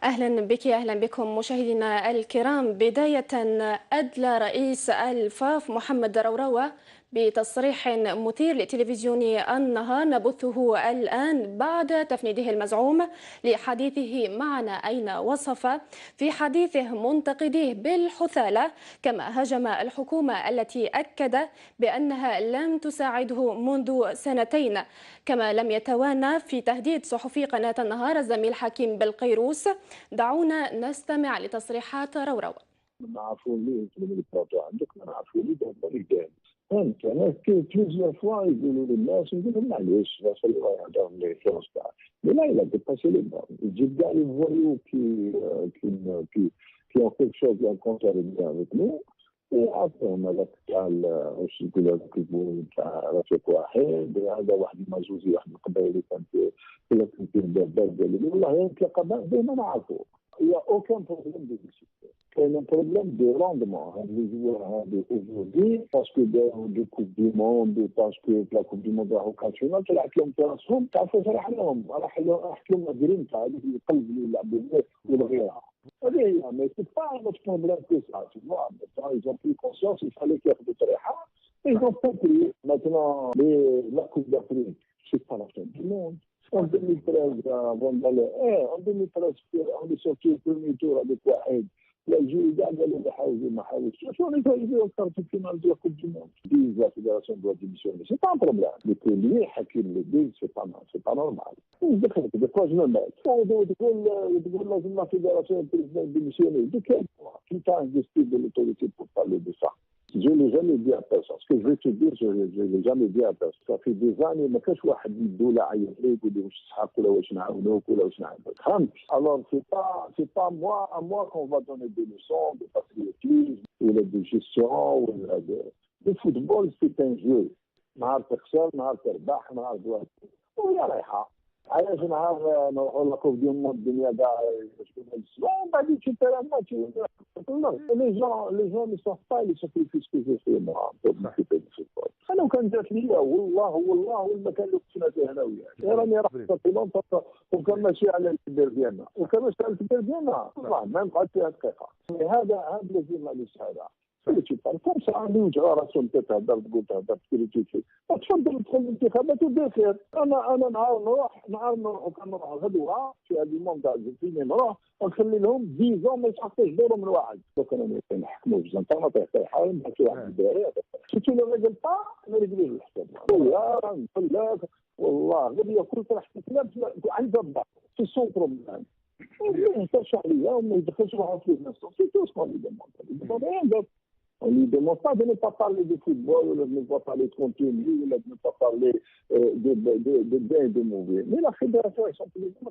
أهلا بك أهلا بكم مشاهدينا الكرام. بداية أدلى رئيس الفاف محمد روروة بتصريح مثير لتلفزيون النهار نبثه الآن بعد تفنيده المزعوم لحديثه معنا، أين وصف في حديثه منتقديه بالحثالة، كما هاجم الحكومة التي أكد بأنها لم تساعده منذ سنتين، كما لم يتوانى في تهديد صحفي قناة النهار الزميل حكيم بالقيروس. دعونا نستمع لتصريحات روروة. نعرفوا ليه يطلبوا البلاطو عندك، ما نعرفوا ليه دابا رجال. فهمت انا بليزيور فوا يقولوا للناس، نقول لهم معليش خلوا هذا اللي فلوس تاع لا لا ديباسي لي بون تجيب كاع لي فويو كي اون كيك شوز لا كونتر افيك نو وعطوهم هذاك تاع واش يقول هذاك البول تاع رفيق واحد، هذا واحد المازوزي واحد القبائلي كان في باب قال لي والله نتلاقى به ما نعرفوه. Il n'y a aucun problème de discipline. Il y a un problème de rendement. Les joueurs aujourd'hui, parce que de Coupe du Monde, parce que la Coupe du Monde occasionale, طلعت لهم فرصهم تعرفوا فرح لهم، راح لهم جرينتا هذيك القلب اللي يلعبوا به والغيرها. هذه هي، mais c'est pas notre problème que ça, tu vois. Maintenant, ils ont pris conscience, il fallait qu'ils ياخذوا طريحة. Ils ont compris. Maintenant, la Coupe d'Afrique, c'est pas la fin du monde. En 2013, en 2013 on est sorti au premier tour avec واحد الجيل قاعد قالوا بحاول ما حاولش شو يجوا اكثر في الفينال ديال كوب دو موند دي لا فيدراسيون دو ديميسيوني سي با بروبليم لي حكيم اللي دي سي با نورمال دخلت دي كوز نورمال تقول لازم لا فيدراسيون ديميسيوني دي كيل كي تاع انفستي دو لوتوريتي بور بارلي دو سا. Je ne l'ai jamais dit à personne. Ce que je vais te dire, je ne l'ai jamais dit à personne. Ça fait des années ما كانش واحد يدو لا عيط لي يقول لي واش تسحق ولا واش نعاونوك ولا واش نعاونوك. فهمت؟ Alors c'est pas à moi qu'on va donner des leçons de patriotisme ou de gestion ou de football, c'est un jeu. نهار تخسر نهار تربح نهار دوار وهي رايحه. علاش نهار نروحوا لكوب ديال الدنيا كاع شكون السبب بعد تشوف الماتش. Les gens ne savent pas les sacrifices que j'ai fait moi pour m'occuper du football. انا وكان جات لي والله المكان اللي كنا فيه انا وياك راني رحت في لندن وكان ماشي على الكبير ديالنا وكان ماشي على الكبير ديالنا والله ما نقعد فيها دقيقه. هذا لازم معليش هذا اللي تشوف الفرصه عندي وجه راسهم تهضر تقول كريتيكي تفضل ادخل الانتخابات ودير خير. انا نهار نروح وكنروح غدوه في هذه المنطقه فين نروح ونخلي لهم 10 ما يتحطوش دورهم من واحد. دوك انا نحكموا في الجنطه ما طيح حاول شي واحد الدراري شفتوا لو راجل ما يقدرش الحساب يا نقول لك والله غير كل طرح كلاب عند الضغط في السونتر ما يهترش عليا وما يدخلش واحد في نفسه سي تو سكون لي on ne lui demande pas de ne pas parler de football, ou de ne pas parler de contenu, ou de ne pas parler de bien et de mauvais. Mais la fédération, ils sont tous les deux,